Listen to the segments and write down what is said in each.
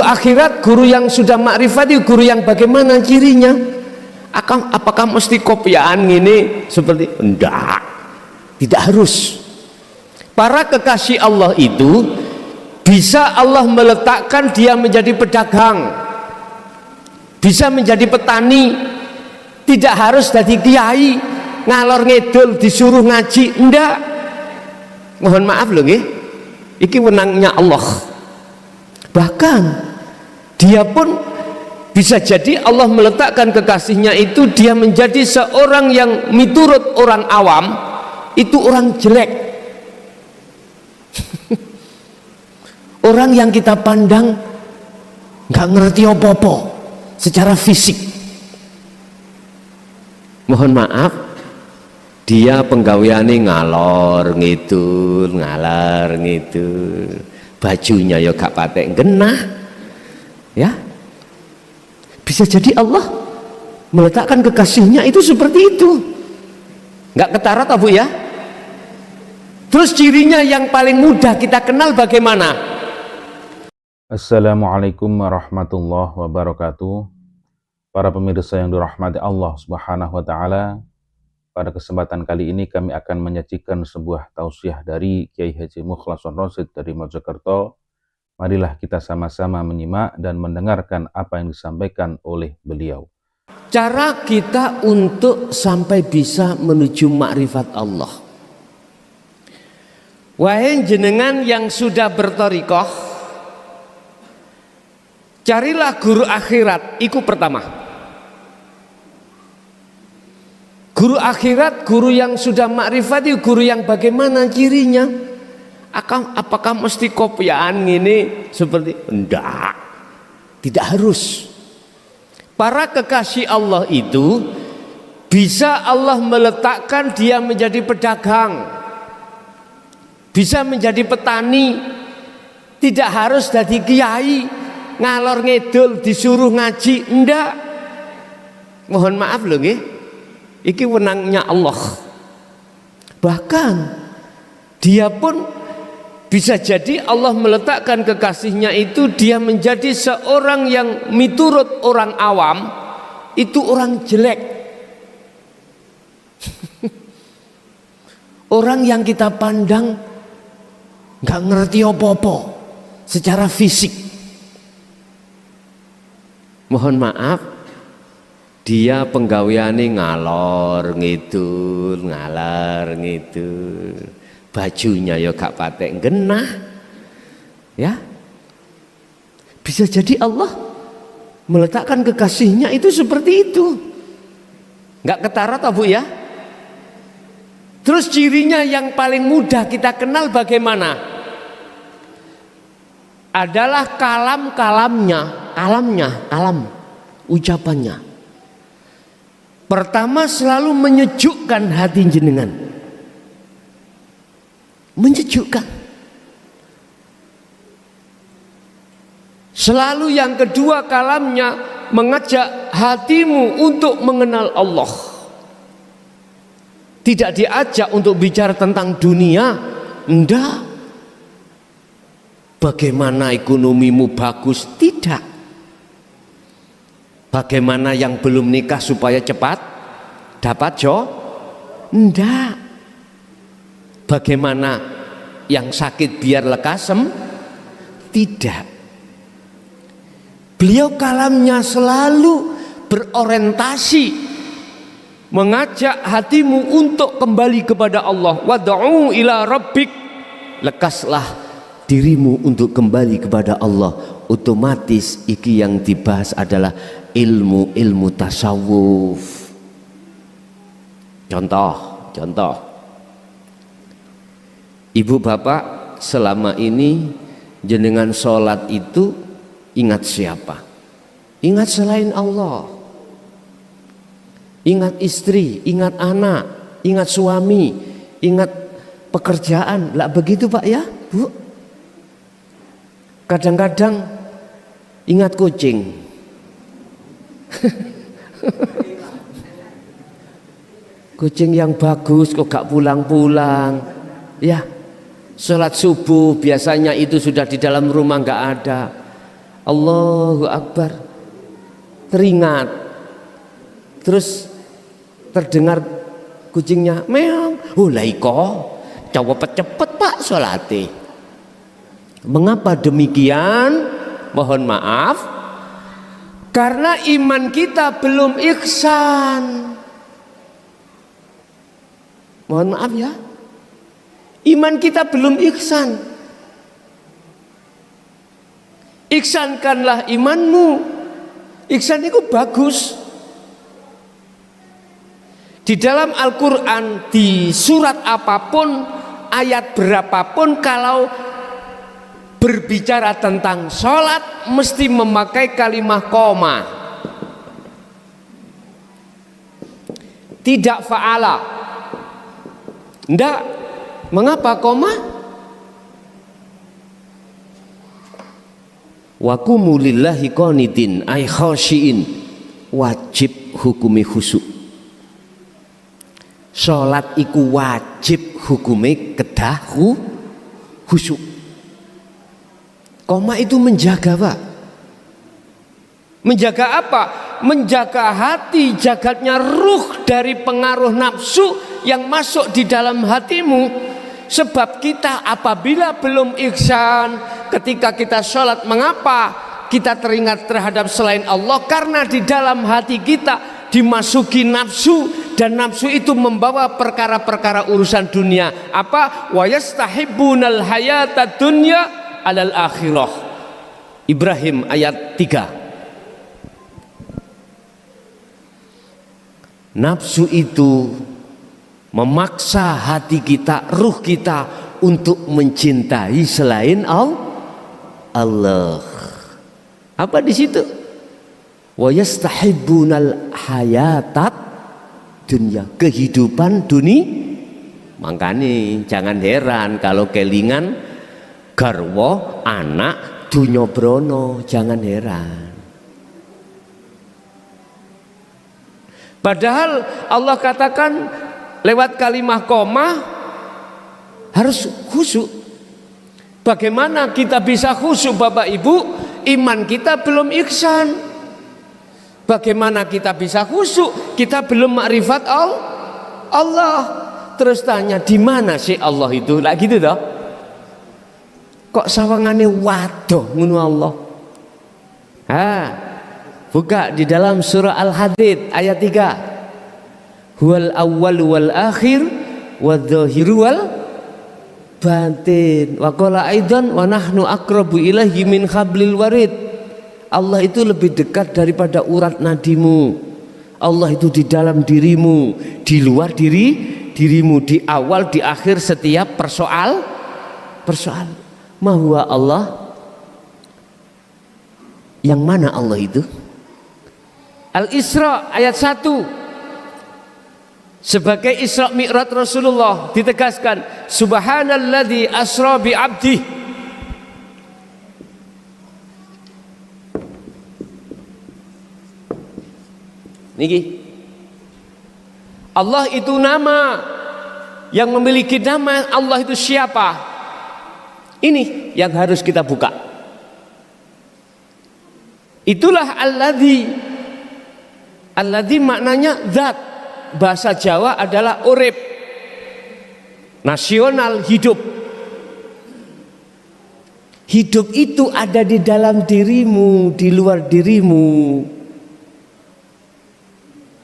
akhirat, guru yang sudah makrifat itu guru yang bagaimana cirinya? Apakah mesti kopian ini seperti? Enggak, tidak harus. Para kekasih Allah itu bisa Allah meletakkan dia menjadi pedagang, bisa menjadi petani, tidak harus jadi kiai ngalor ngidul disuruh ngaji, enggak. Mohon maaf loh nggih, iki wenangnya Allah. Bahkan dia pun bisa jadi Allah meletakkan kekasihnya itu dia menjadi seorang yang miturut orang awam itu orang jelek. Orang yang kita pandang nggak ngerti apa-apa secara fisik. Mohon maaf, dia penggaweane ngalor ngidul, bajunya ya gak patek genah, ya. Bisa jadi Allah meletakkan kekasihnya itu seperti itu, nggak ketara toh Bu ya. Terus cirinya yang paling mudah kita kenal bagaimana? Assalamualaikum warahmatullahi wabarakatuh. Para pemirsa yang dirahmati Allah Subhanahu wa taala, pada kesempatan kali ini kami akan menyajikan sebuah tausiah dari Kiai Haji Mukhlason Rosyid dari Mojokerto. Marilah kita sama-sama menyimak dan mendengarkan apa yang disampaikan oleh beliau. Cara kita untuk sampai bisa menuju makrifat Allah. Wahai jenengan yang sudah berthariqah, carilah guru akhirat, iku pertama. Guru akhirat, guru yang sudah makrifat itu guru yang bagaimana cirinya? Apakah mesti kopian ini seperti? Enggak, tidak harus. Para kekasih Allah itu bisa Allah meletakkan dia menjadi pedagang, bisa menjadi petani, tidak harus jadi kiai ngalor ngidul disuruh ngaji, enggak. Mohon maaf loh nggih, iki wenangnya Allah. Bahkan dia pun bisa jadi Allah meletakkan kekasihnya itu dia menjadi seorang yang miturut orang awam itu orang jelek. Orang yang kita pandang nggak ngerti apa-apa secara fisik. Mohon maaf, dia penggaweane ngalor ngidul, bajunya ya gak patek genah, ya. Bisa jadi Allah meletakkan kekasihnya itu seperti itu, nggak ketara toh Bu ya. Terus cirinya yang paling mudah kita kenal bagaimana? Adalah kalam ucapannya. Pertama selalu menyejukkan hati jenengan, menyejukkan. Selalu yang kedua kalamnya mengajak hatimu untuk mengenal Allah. Tidak diajak untuk bicara tentang dunia, enggak. Bagaimana ekonomimu bagus, tidak. Bagaimana yang belum nikah supaya cepat dapat jodoh, enggak. Bagaimana yang sakit biar lekas tidak. Beliau kalamnya selalu berorientasi mengajak hatimu untuk kembali kepada Allah. Wad'u ila rabbik, lekaslah dirimu untuk kembali kepada Allah. Otomatis iki yang dibahas adalah ilmu tasawuf. Contoh Ibu bapak, selama ini jenengan sholat itu ingat siapa? Ingat selain Allah. Ingat istri, ingat anak, ingat suami, ingat pekerjaan. Lah begitu Pak ya Bu. Kadang-kadang ingat kucing. Kucing yang bagus kok gak pulang-pulang, ya. Sholat subuh biasanya itu sudah di dalam rumah, nggak ada. Allahu Akbar, teringat, terus terdengar kucingnya meong. Lah iko cepet Pak salate. Mengapa demikian? Mohon maaf, karena iman kita belum ihsan. Mohon maaf ya, iman kita belum ihsan. Ihsankanlah imanmu. Ihsan itu bagus. Di dalam Al-Quran, di surat apapun, ayat berapapun, kalau berbicara tentang sholat mesti memakai kalimat koma, tidak fa'ala. Ndak. Mengapa koma? Wa qumu lillahi qanitin ay khashiin, wajib hukumi khusyuk. Salat iku wajib hukume kedah khusyuk. Koma itu menjaga, Pak. Menjaga apa? Menjaga hati, jagatnya ruh dari pengaruh nafsu yang masuk di dalam hatimu. Sebab kita apabila belum ihsan, ketika kita sholat, mengapa kita teringat terhadap selain Allah? Karena di dalam hati kita dimasuki nafsu, dan nafsu itu membawa perkara-perkara urusan dunia. Apa? Wa yastahibbunal hayatad dunya alal akhirah. Ibrahim ayat 3. Nafsu itu memaksa hati kita, ruh kita untuk mencintai selain Allah. Apa di situ? Wa yastahibbunal hayatat dunya, kehidupan dunia. Makanya jangan heran kalau kelingan garwa anak dunya brono, jangan heran. Padahal Allah katakan lewat kalimat koma harus khusyuk. Bagaimana kita bisa khusyuk, Bapak Ibu? Iman kita belum ihsan. Bagaimana kita bisa khusyuk? Kita belum makrifat Allah. Terus tanya, di mana sih Allah itu? Lah gitu toh. Kok sawangane waduh ngono Allah? Buka di dalam surah Al-Hadid ayat 3. Huwal awwal wal akhir wadh-dhahiru wal batin. Wa qala aidan wa nahnu aqrabu ilaihi min hablil warid. Allah itu lebih dekat daripada urat nadimu. Allah itu di dalam dirimu, di luar dirimu, di awal, di akhir setiap persoalan. Mahuwa Allah. Yang mana Allah itu? Al-Isra ayat 1. Sebagai Isra Mi'raj Rasulullah ditegaskan, subhanalladzi asra bi 'abdi. Niki. Allah itu nama, yang memiliki nama Allah itu siapa? Ini yang harus kita buka. Itulah alladzi. Alladzi maknanya zat. Bahasa Jawa adalah urip, nasional, hidup. Hidup itu ada di dalam dirimu, di luar dirimu.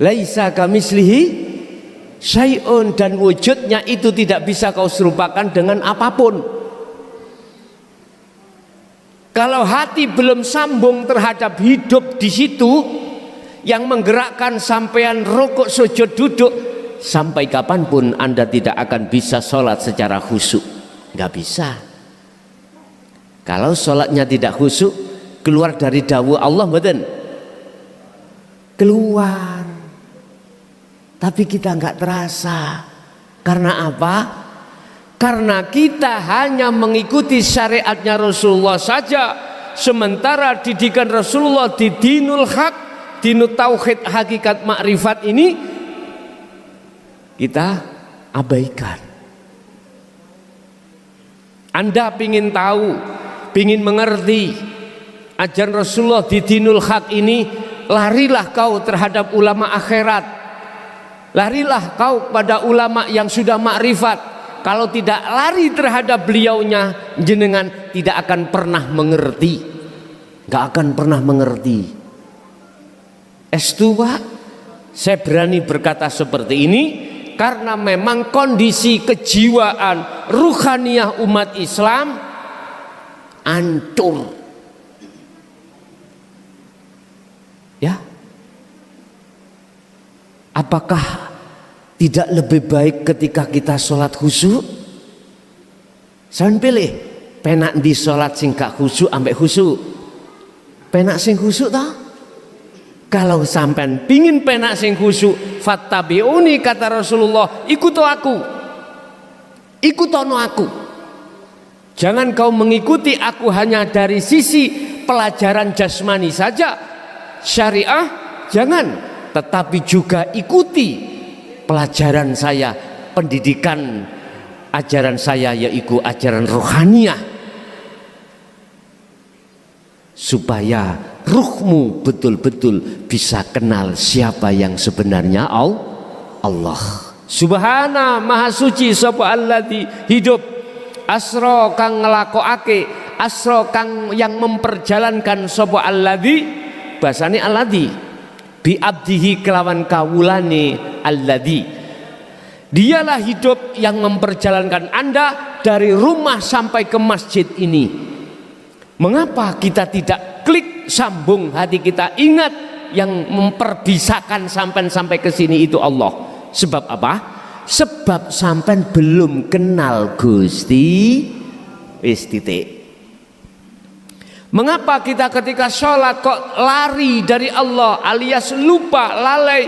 Laisa kamislihi syai'un, dan wujudnya itu tidak bisa kau serupakan dengan apapun. Kalau hati belum sambung terhadap hidup di situ, yang menggerakkan sampean rukuk, sujud, duduk, sampai kapanpun Anda tidak akan bisa sholat secara khusyuk. Nggak bisa. Kalau sholatnya tidak khusyuk, keluar dari dawuh Allah, betul? Keluar. Tapi kita nggak terasa. Karena apa? Karena kita hanya mengikuti syariatnya Rasulullah saja, sementara didikan Rasulullah di dinul haq, dinul tauhid, hakikat makrifat ini kita abaikan. Anda pingin tahu, pingin mengerti ajaran Rasulullah di dinul haq ini, larilah kau terhadap ulama akhirat, larilah kau pada ulama yang sudah makrifat. Kalau tidak lari terhadap beliaunya, jenengan tidak akan pernah mengerti, nggak akan pernah mengerti. Pak, saya berani berkata seperti ini karena memang kondisi kejiwaan ruhaniyah umat Islam hancur. Ya, apakah tidak lebih baik ketika kita sholat khusyuk? Sampeyan pilih penak di sholat sing gak khusyuk ambek khusyuk. Penak sing khusyuk toh? Kalau sampean pingin penak sing khusyuk, fattabi'uni kata Rasulullah, ikuto aku, ikutono aku. Jangan kau mengikuti aku hanya dari sisi pelajaran jasmani saja, syariah jangan, tetapi juga ikuti pelajaran saya, pendidikan ajaran saya, yaitu ajaran rohaniyah, supaya ruhmu betul-betul bisa kenal siapa yang sebenarnya Allah. Subhana maha suci sapa alladzi hidup, asra kang nglakokake, asra kang yang memperjalankan sapa alladzi, bahasane alladzi bi abdihi kelawan kawulane alladzi. Dialah hidup yang memperjalankan Anda dari rumah sampai ke masjid ini. Mengapa kita tidak klik sambung hati kita, ingat yang memperbisakan sampai ke sini itu Allah. Sebab apa? Sebab sampai belum kenal Gusti, wis titik. Mengapa kita ketika sholat kok lari dari Allah alias lupa, lalai,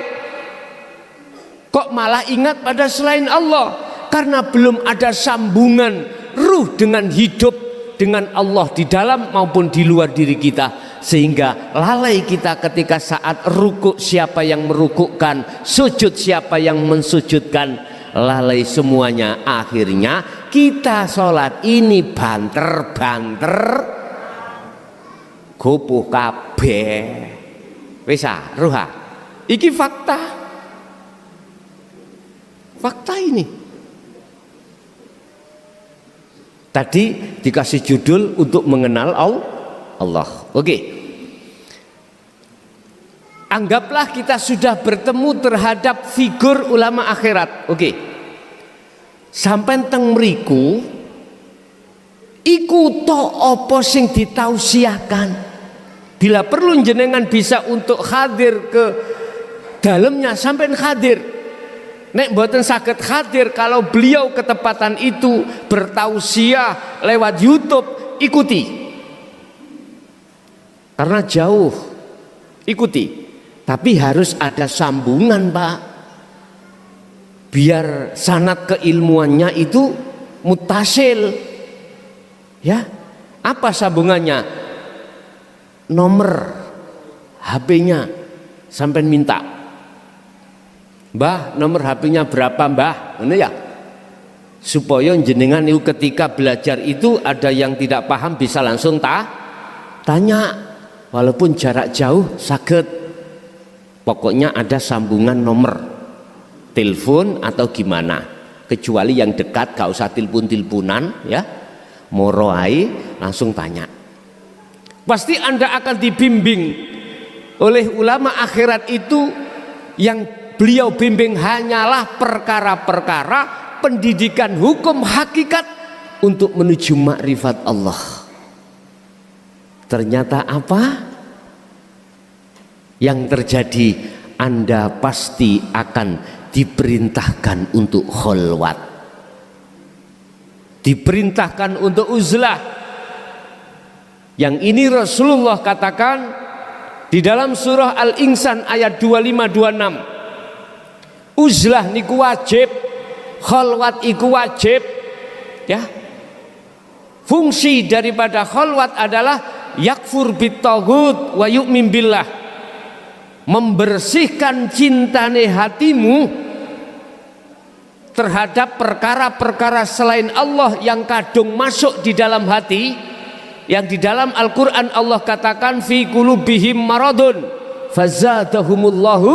kok malah ingat pada selain Allah? Karena belum ada sambungan ruh dengan hidup dengan Allah di dalam maupun di luar diri kita, sehingga lalai kita ketika saat rukuk siapa yang merukukkan, sujud siapa yang mensujudkan, lalai semuanya. Akhirnya kita sholat ini banter-banter gopoh kabeh. Wis ruha. Iki fakta. Fakta ini. Tadi dikasih judul untuk mengenal Allah. Oke. Anggaplah kita sudah bertemu terhadap figur ulama akhirat. Oke. Sampai teng mriku iku to apa sing ditausiahkan. Bila perlu jenengan bisa untuk hadir ke dalamnya, sampai hadir. Nek mboten saged hadir, kalau beliau ketepatan itu bertausiah lewat YouTube, ikuti. Karena jauh, ikuti. Tapi harus ada sambungan, Pak. Biar sanad keilmuannya itu mutasil. Ya, apa sambungannya? Nomor HP-nya sampai minta, Mbah, nomor HP-nya berapa, Mbah? Ini ya, supaya jenengan itu ketika belajar itu ada yang tidak paham bisa langsung tanya, walaupun jarak jauh saged. Pokoknya ada sambungan nomor telepon atau gimana, kecuali yang dekat gak usah telepon-teleponan ya, moro ae langsung tanya. Pasti Anda akan dibimbing oleh ulama akhirat itu. Yang beliau bimbing hanyalah perkara-perkara pendidikan hukum hakikat untuk menuju makrifat Allah. Ternyata apa yang terjadi? Anda pasti akan diperintahkan untuk kholwat, diperintahkan untuk uzlah. Yang ini Rasulullah katakan di dalam surah Al-Insan ayat 25-26. Uzlah niku wajib, kholwat iku wajib. Ya. Fungsi daripada kholwat adalah yakfur bitaghut wa yu'min billah. Membersihkan cintane hatimu terhadap perkara-perkara selain Allah yang kadung masuk di dalam hati. yang di dalam Al-Quran Allah katakan fi qulubihim maradun fazadahumullahu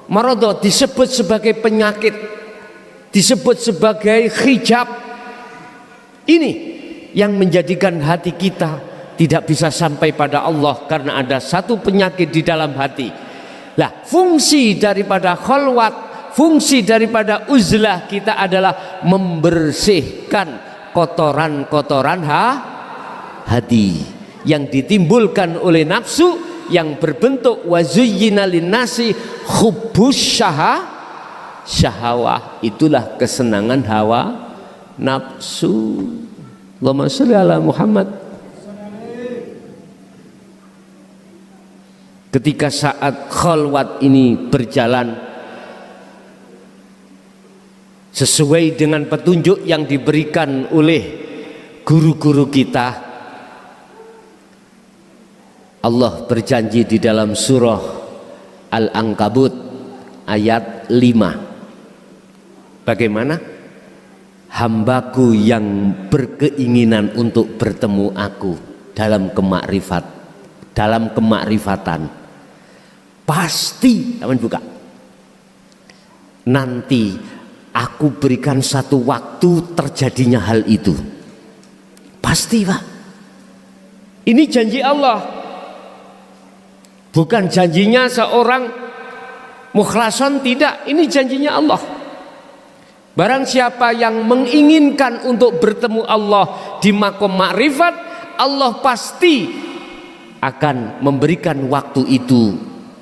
maradun, disebut sebagai penyakit, disebut sebagai hijab. Ini yang menjadikan hati kita tidak bisa sampai pada Allah karena ada satu penyakit di dalam hati. Lah, fungsi daripada khalwat, fungsi daripada uzlah kita adalah membersihkan kotoran-kotoran hati yang ditimbulkan oleh nafsu yang berbentuk wazuyyina linnasi hubbus syahawah. Itulah kesenangan hawa nafsu. Allahumma sholli ala Muhammad. Ketika saat khalwat ini berjalan sesuai dengan petunjuk yang diberikan oleh guru-guru kita, Allah berjanji di dalam surah Al-Ankabut ayat 5. Bagaimana? Hambaku yang berkeinginan untuk bertemu aku dalam kemakrifatan, pasti, teman buka, nanti aku berikan satu waktu terjadinya hal itu. Pasti, Pak. Ini janji Allah, bukan janjinya seorang mukhlason, tidak. Ini janjinya Allah. Barang siapa yang menginginkan untuk bertemu Allah di makom makrifat, Allah pasti akan memberikan waktu itu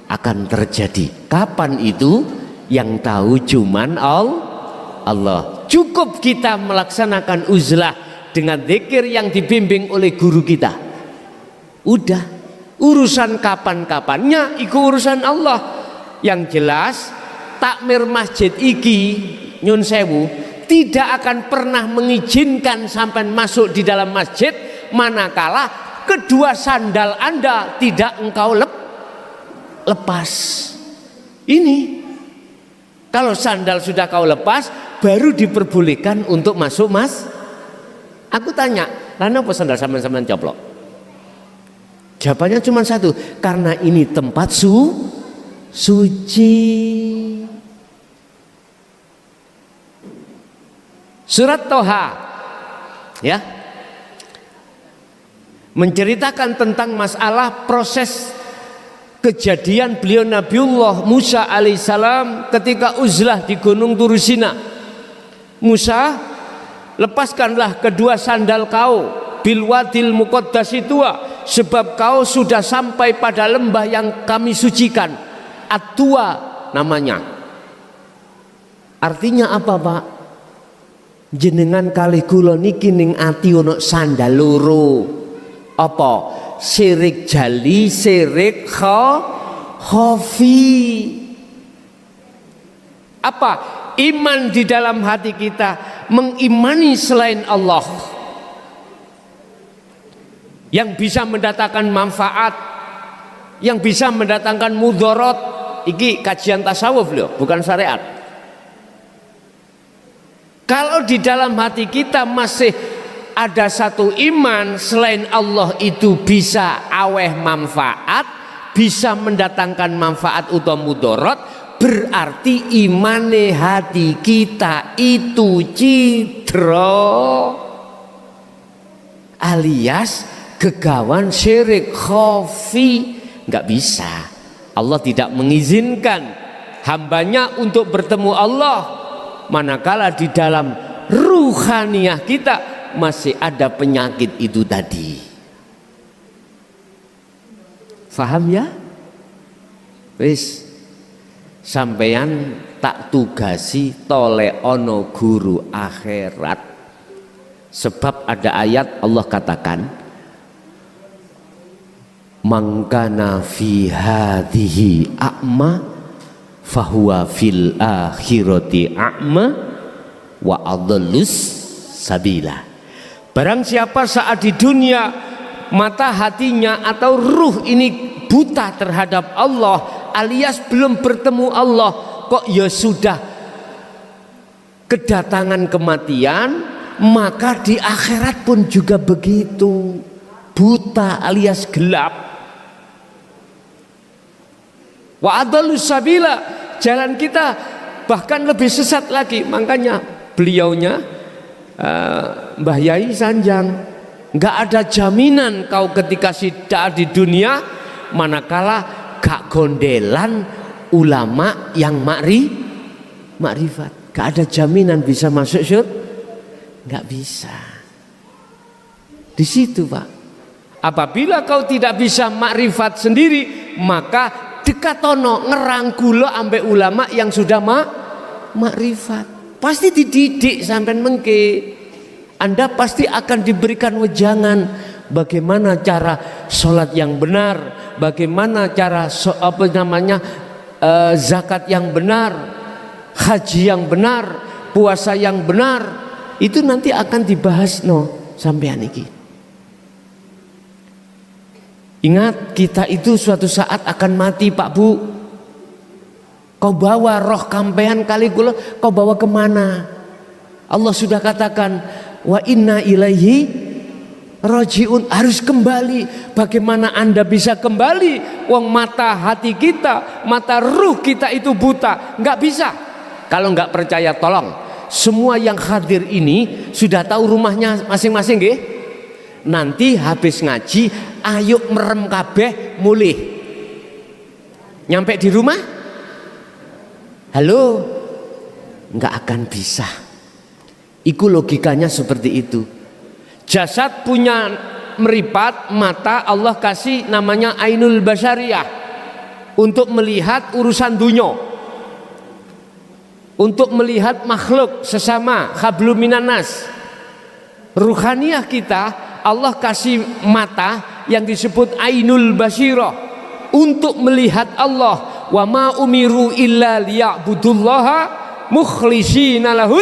akan terjadi. Kapan itu? Yang tahu cuman Allah. Cukup kita melaksanakan uzlah dengan zikir yang dibimbing oleh guru kita. Udah, urusan kapan-kapannya itu urusan Allah. Yang jelas takmir masjid iki nyun sewu tidak akan pernah mengizinkan sampai masuk di dalam masjid manakala kedua sandal Anda tidak engkau lepas. Ini kalau sandal sudah kau lepas baru diperbolehkan untuk masuk, Mas. Aku tanya, "Lana apa sandal sampean coplok?" Jawabannya cuma satu, karena ini tempat suci. Surat Toha, ya, menceritakan tentang masalah proses kejadian beliau Nabiullah Musa alaihissalam ketika uzlah di Gunung Turusina. Musa, lepaskanlah kedua sandal kau bilwadil muqaddasi tua, sebab kau sudah sampai pada lembah yang kami sucikan. At-Tua namanya. Artinya apa, Pak? Jenengan kalih kula niki ning ati ana sandal loro. Apa? Syirik jali, syirik khafi. Apa? Iman di dalam hati kita mengimani selain Allah yang bisa mendatangkan manfaat, yang bisa mendatangkan mudarat. Iki kajian tasawuf loh, bukan syariat. Kalau di dalam hati kita masih ada satu iman selain Allah itu bisa aweh manfaat, bisa mendatangkan manfaat utawa mudarat, berarti imane hati kita itu cidra alias gegawan syirik khafi. Nggak bisa. Allah tidak mengizinkan hambanya untuk bertemu Allah manakala di dalam ruhaniyah kita masih ada penyakit itu tadi. Faham ya? Wis sampeyan tak tugasi tole ono guru akhirat, sebab ada ayat Allah katakan mangkana fi hadhihi a'ma fahuwa fil akhirati a'ma wa adallus sabila. Barang siapa saat di dunia mata hatinya atau ruh ini buta terhadap Allah alias belum bertemu Allah, kok ya sudah kedatangan kematian, maka di akhirat pun juga begitu. buta alias gelap. Wa adallus sabila, jalan kita bahkan lebih sesat lagi. Makanya beliaunya Mbah Yai Sanjang, nggak ada jaminan kau ketika sudah di dunia manakala gak gondelan ulama yang makrifat. Gak ada jaminan bisa masuk surga, nggak bisa. Di situ Pak, apabila kau tidak bisa makrifat sendiri, maka dekatono ngerangkulo ambek ulama yang sudah makrifat. Pasti dididik sampai mengke. Anda pasti akan diberikan wejangan bagaimana cara sholat yang benar, bagaimana cara zakat yang benar, haji yang benar, puasa yang benar. Itu nanti akan dibahas sampean iki. Ingat, kita itu suatu saat akan mati Pak Bu. Kau bawa roh kampean kali kula, kau bawa kemana? Allah sudah katakan, wa inna ilaihi rajiun, harus kembali. Bagaimana Anda bisa kembali? Wong mata hati kita, mata ruh kita itu buta. Nggak bisa. Kalau nggak percaya tolong, semua yang hadir ini sudah tahu rumahnya masing-masing nggih? Nanti habis ngaji, ayo merem kabeh mulih. Nyampe di rumah, halo, nggak akan bisa. Iku logikanya seperti itu. Jasad punya meripat, mata Allah kasih namanya ainul basyariyah untuk melihat urusan dunya, untuk melihat makhluk sesama, hablum minanas. Ruhaniyah kita Allah kasih mata yang disebut ainul basirah untuk melihat Allah. Wa ma umiru illa liya'budullaha mukhlishina lahud,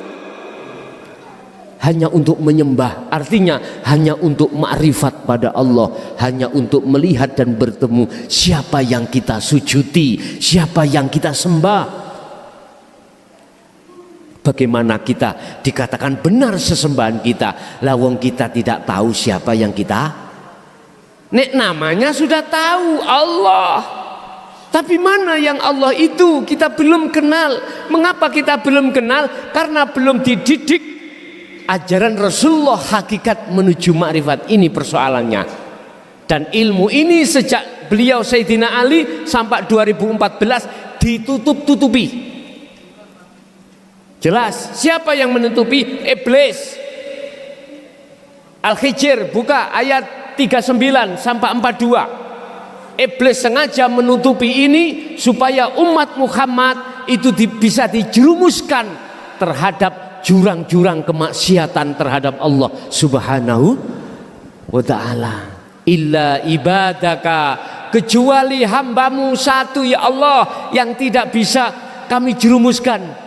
hanya untuk menyembah, artinya hanya untuk makrifat pada Allah, hanya untuk melihat dan bertemu siapa yang kita sujudi, siapa yang kita sembah. Bagaimana kita dikatakan benar sesembahan kita, lawang kita tidak tahu siapa yang kita. Nek namanya sudah tahu Allah, tapi mana yang Allah itu kita belum kenal. Mengapa kita belum kenal? Karena belum dididik ajaran Rasulullah hakikat menuju makrifat. Ini persoalannya. Dan ilmu ini sejak beliau Sayyidina Ali sampai 2014 ditutup-tutupi. Jelas, siapa yang menutupi? Iblis. Al-Hijr buka ayat 39 sampai 42. Iblis sengaja menutupi ini supaya umat Muhammad itu bisa dijerumuskan terhadap jurang-jurang kemaksiatan terhadap Allah Subhanahu wa ta'ala. Illa ibadaka, kecuali hambamu satu ya Allah yang tidak bisa kami jerumuskan.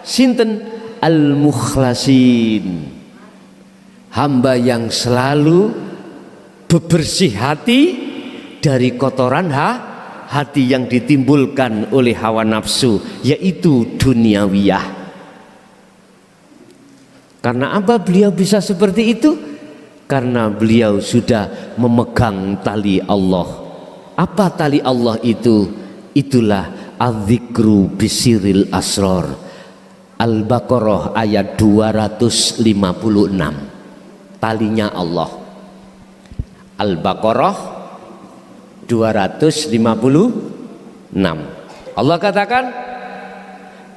Sinten? Al-mukhlasin, hamba yang selalu bebersih hati dari kotoran hati yang ditimbulkan oleh hawa nafsu, yaitu duniawiyah. Karena apa beliau bisa seperti itu? Karena beliau sudah memegang tali Allah. Apa tali Allah itu? Itulah adzikru bisiril asror. Al-Baqarah ayat 256. Talinya Allah. Al-Baqarah 256. Allah katakan,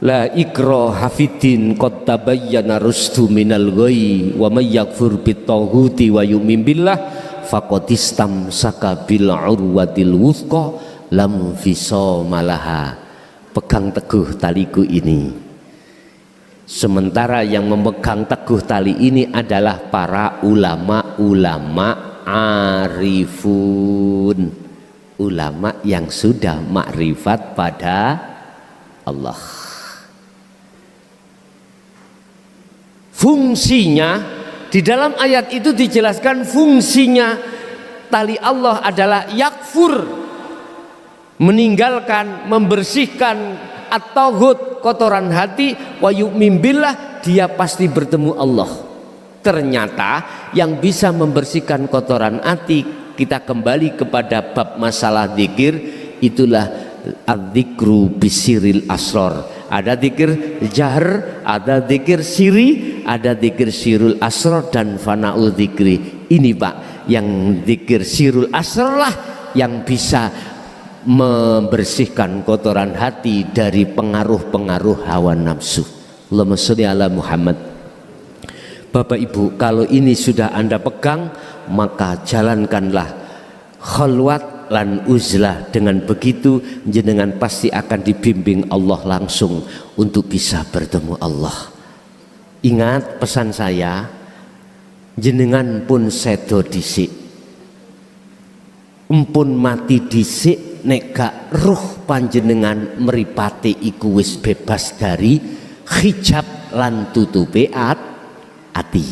la ikraha fiddin qad tabayyana rusdu minal ghayy wa may yakfur bitaghuti wa yu'min billah faqad istamsaka bil urwatil wuthqa lam fisama laha. Pegang teguh taliku ini. Sementara yang memegang teguh tali ini adalah para ulama-ulama arifun, ulama yang sudah makrifat pada Allah. Fungsinya di dalam ayat itu dijelaskan, fungsinya tali Allah adalah yakfur, meninggalkan, membersihkan at-taghut, kotoran hati, wa yu'min billah, dia pasti bertemu Allah. Ternyata yang bisa membersihkan kotoran hati, kita kembali kepada bab masalah zikir, itulah adzikru bisiril asror. Ada zikir jahr, ada zikir siri, ada zikir sirul asror dan fanaul zikri. Ini Pak, yang zikir sirul asror lah yang bisa membersihkan kotoran hati dari pengaruh-pengaruh hawa nafsu. Allahumma sholli ala Muhammad. Bapak Ibu, kalau ini sudah Anda pegang, maka jalankanlah khalwat lan uzlah. Dengan begitu jenengan pasti akan dibimbing Allah langsung untuk bisa bertemu Allah. Ingat pesan saya, jenengan pun sedo dhisik, empun mati dhisik, nek gak ruh panjenengan mripate iku wis bebas dari hijab lan tutupe hati.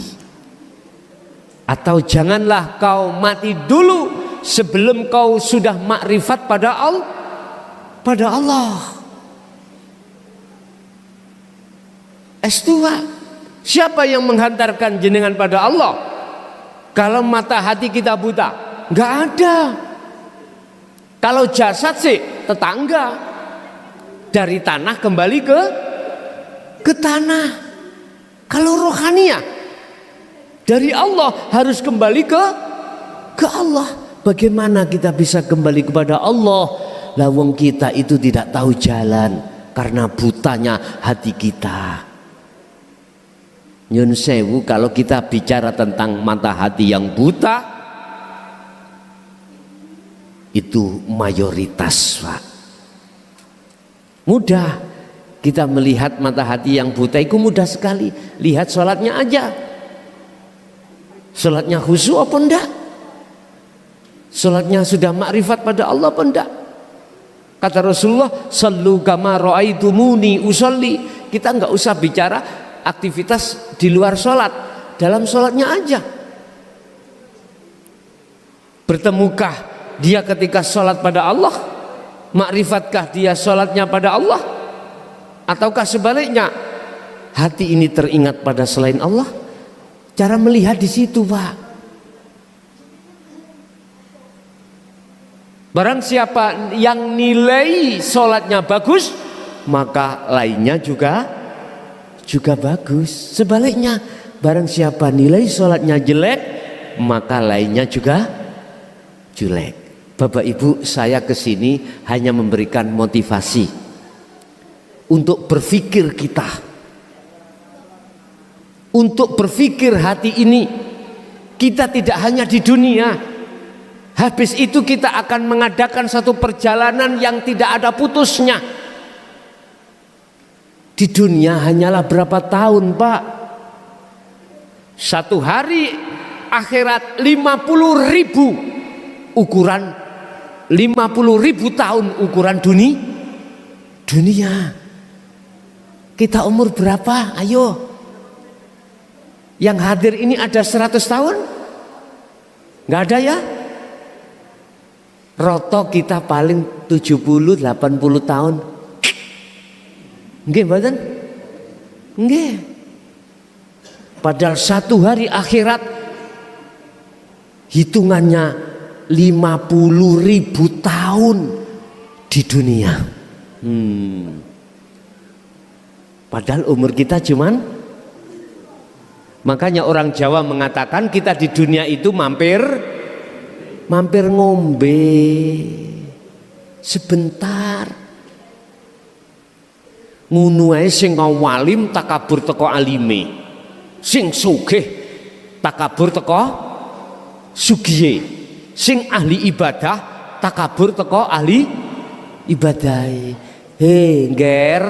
Atau janganlah kau mati dulu sebelum kau sudah makrifat pada Allah. S2, siapa yang menghantarkan jenengan pada Allah? Kalau mata hati kita buta, nggak ada. Kalau jasad sih tetangga, dari tanah kembali ke tanah. Kalau rohaniah dari Allah harus kembali ke Allah. Bagaimana kita bisa kembali kepada Allah? Lawang kita itu tidak tahu jalan karena butanya hati kita. Nyun sewu, kalau kita bicara tentang mata hati yang buta, itu mayoritas Pak. Mudah kita melihat mata hati yang buta itu, mudah sekali. Lihat sholatnya aja, sholatnya khusyuk apa enggak? Sholatnya sudah makrifat pada Allah apa enggak? Kata Rasulullah, sallu kama ra'aitumuni usolli. Kita enggak usah bicara aktivitas di luar sholat, dalam sholatnya aja. Bertemukah dia ketika sholat pada Allah? Makrifatkah dia sholatnya pada Allah? Ataukah sebaliknya, hati ini teringat pada selain Allah? Cara melihat di situ Pak. Barang siapa yang nilai sholatnya bagus, maka lainnya juga bagus. Sebaliknya, barang siapa nilai sholatnya jelek, maka lainnya juga jelek. Bapak Ibu, saya kesini hanya memberikan motivasi untuk berpikir kita, untuk berpikir hati ini. Kita tidak hanya di dunia, habis itu kita akan mengadakan satu perjalanan yang tidak ada putusnya. Di dunia hanyalah berapa tahun Pak? Satu hari akhirat 50.000 ukuran, 50.000 tahun ukuran dunia. Kita umur berapa? Ayo. Yang hadir ini ada 100 tahun? Nggak ada ya? Roto kita paling 70-80 tahun. Nggih mboten? Nggih. Padahal satu hari akhirat hitungannya 50.000 tahun di dunia. Padahal umur kita cuman, makanya orang Jawa mengatakan kita di dunia itu mampir ngombe sebentar. Ngunu ae sing ngawalim takabur teko alime, sing sugih takabur teko sugihe, sing ahli ibadah takabur teko ahli ibadahe. He ngger,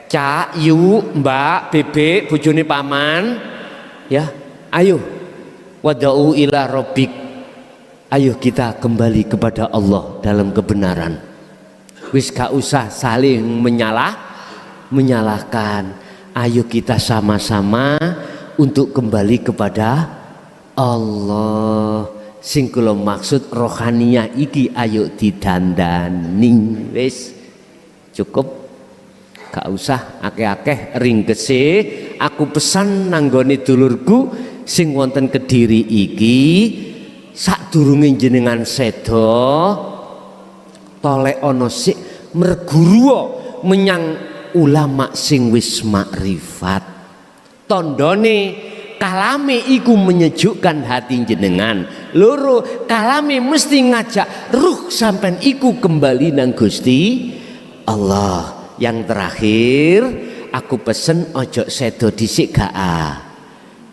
Cak, Yu, Mbak, Bebek, bojone paman, ya, ayo wada'u ila rabbik. Ayo kita kembali kepada Allah dalam kebenaran. Wis gak usah saling menyalahkan. Ayo kita sama-sama untuk kembali kepada Allah. Sing kula maksud rohaniah iki ayo didandani. Wis cukup, gak usah akeh-akeh ringgese. Aku pesan nanggone dulurku, sing wonten Kediri iki sadurunge jenengan sedo tolek ana sik merguru menyang ulama sing wis makrifat. Tondone kalame iku menyejukkan hati jenengan. Loro, kalame mesti ngajak ruh sampean iku kembali nang Gusti Allah. Yang terakhir, aku pesen ojo sedo dhisik gak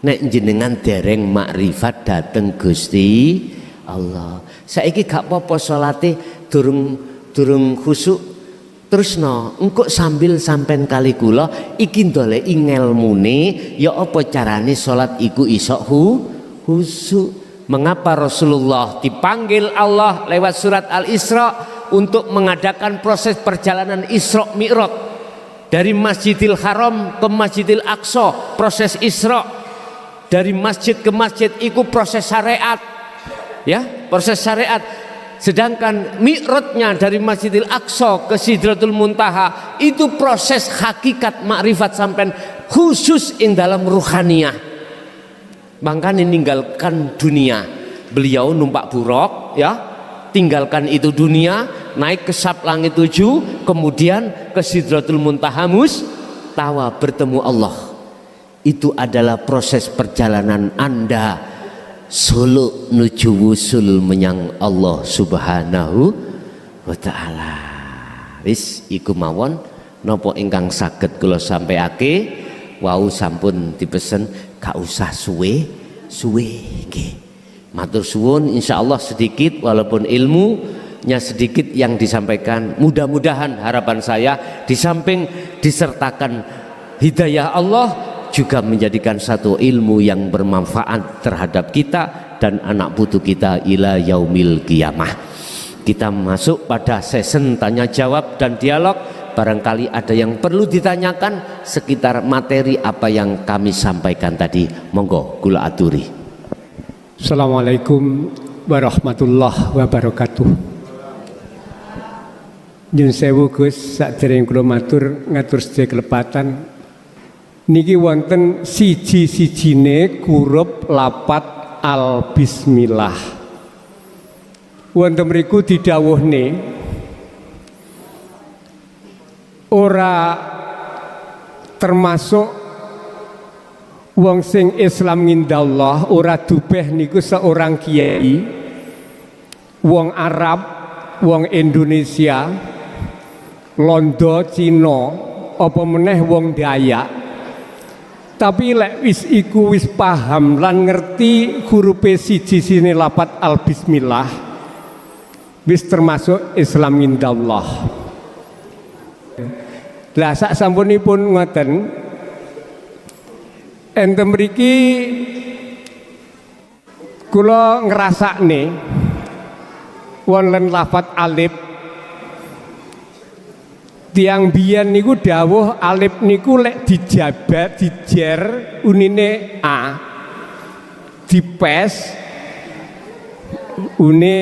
nek jenengan dereng makrifat dateng Gusti Allah. Saiki gak apa-apa salate durung khusuk. Terusno engko sambil sampean kali kula iki ndoleki ngelmune ya apa carane salat iku iso khusyuk. Mengapa Rasulullah dipanggil Allah lewat surat Al-Isra untuk mengadakan proses perjalanan Isra Mi'raj dari Masjidil Haram ke Masjidil Aqsa, proses Isra dari masjid ke masjid itu proses syariat, ya, proses syariat. Sedangkan mi'rajnya dari Masjidil Aqsa ke Sidratul Muntaha itu proses hakikat makrifat sampean khusus ing dalam ruhaniyah. Makanya meninggalkan dunia, beliau numpak buruk, ya, tinggalkan itu dunia, naik ke sab langit 7, kemudian ke Sidratul Muntaha Mustawa bertemu Allah. Itu adalah proses perjalanan Anda suluk nuju wusul menyang Allah Subhanahu wa taala. Wis iku mawon napa ingkang saged kula sampaiake wau sampun dipesen gak usah suwe nggih. Matur suwun insyaallah sedikit walaupun ilmunya sedikit yang disampaikan. Mudah-mudahan harapan saya di samping disertakan hidayah Allah juga menjadikan satu ilmu yang bermanfaat terhadap kita dan anak putu kita ila yaumil qiyamah. Kita masuk pada sesi tanya jawab dan dialog. Barangkali ada yang perlu ditanyakan sekitar materi apa yang kami sampaikan tadi. Monggo kula aturi. Assalamualaikum warahmatullahi wabarakatuh. Nyun sewu Gus, sadereng kula matur ngatur sedaya kelepatan. Niki wonten siji-sijine huruf lapat al bismillah. Wonten mriku didhawuhne ora termasuk wong sing Islam ngindallah, ora dubeh niku seorang kiai, wong Arab, wong Indonesia, Londo, Cina, apa meneh wong Dayak. Tapi lek wis iku wis paham lan ngerti hurufe siji sini lapat al bismillah, wis termasuk Islam indallah. Lah sak sampunipun ngoten enten mriki kula ngrasakne wonten lafat alif. Tiang biyen niku dawuh alif niku lek dijabat dijer unine a, dipes une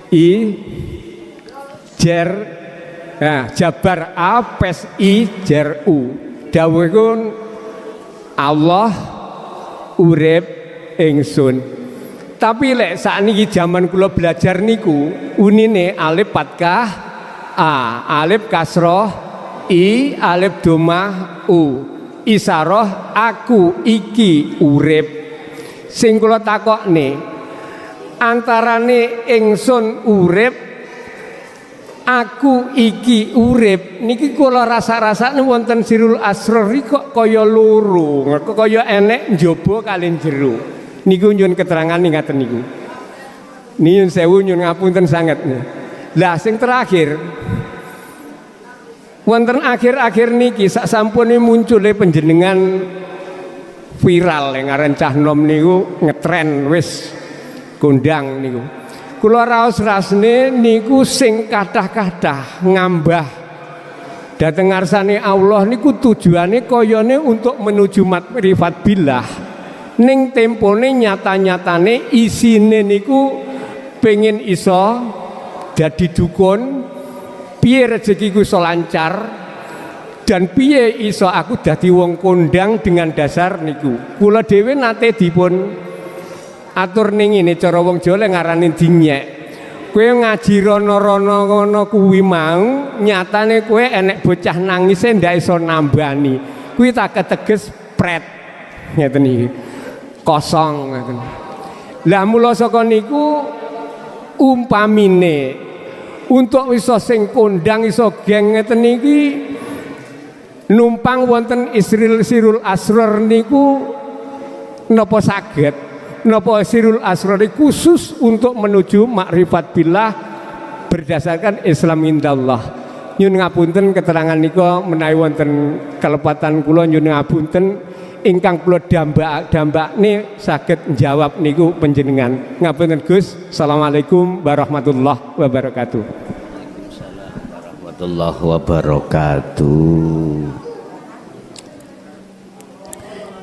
i, jer jabar a pes i jer u. Dawuh iku Allah urip ingsun. Tapi lek sakniki jaman kula belajar niku unine alif fathah a, alif kasroh i, alif domah u, isaroh aku iki urip. Sing kula takokne antarane ingsun urip aku iki urip niki kula rasa-rasane wonten sirul asrar kok kaya loro, kaya enek njaba kalih jero. Niku nyuwun keterangan ngaten niku. Nyuwun sewu nyuwun ngapunten sanget. Lah sing terakhir wonten akhir-akhir niki sak sampune muncule panjenengan viral yang ngaran cah nom niku ngetren wis kondang niku. Kula raos rasne niku sing kathah-kathah ngambah dhateng ngarsane Allah niku tujuane kayane untuk menuju makrifat billah. Ning tempone nyata-nyatane isine niku pengen iso dadi dukun, piye rezekiku iso lancar, Dan piye iso aku dadi wong kondang dengan dasar niku. Kula dhewe nate dipun atur ning ngene cara wong Jawa ngarani dinyek. Kowe ngaji rono-rono ngono kuwi mau nyatane kowe enek bocah nangise ndak iso nambani. Kuwi tak keteges pret ngeten iki. Kosong ngeten. Lah mula saka niku umpamine untuk iso sing kondang iso geng ngeten iki numpang wonten Sirul Asrar niku napa saged napa Sirul Asrar khusus untuk menuju makrifat billah berdasarkan Islam indallah. Nyun ngapunten keterangan nika menawi wonten kelepatan kula nyun ngapunten ingkang kula dambakne saged njawab niku panjenengan. Ngapunten Gus. Assalamualaikum warahmatullahi wabarakatuh. Warahmatullahi wabarakatuh.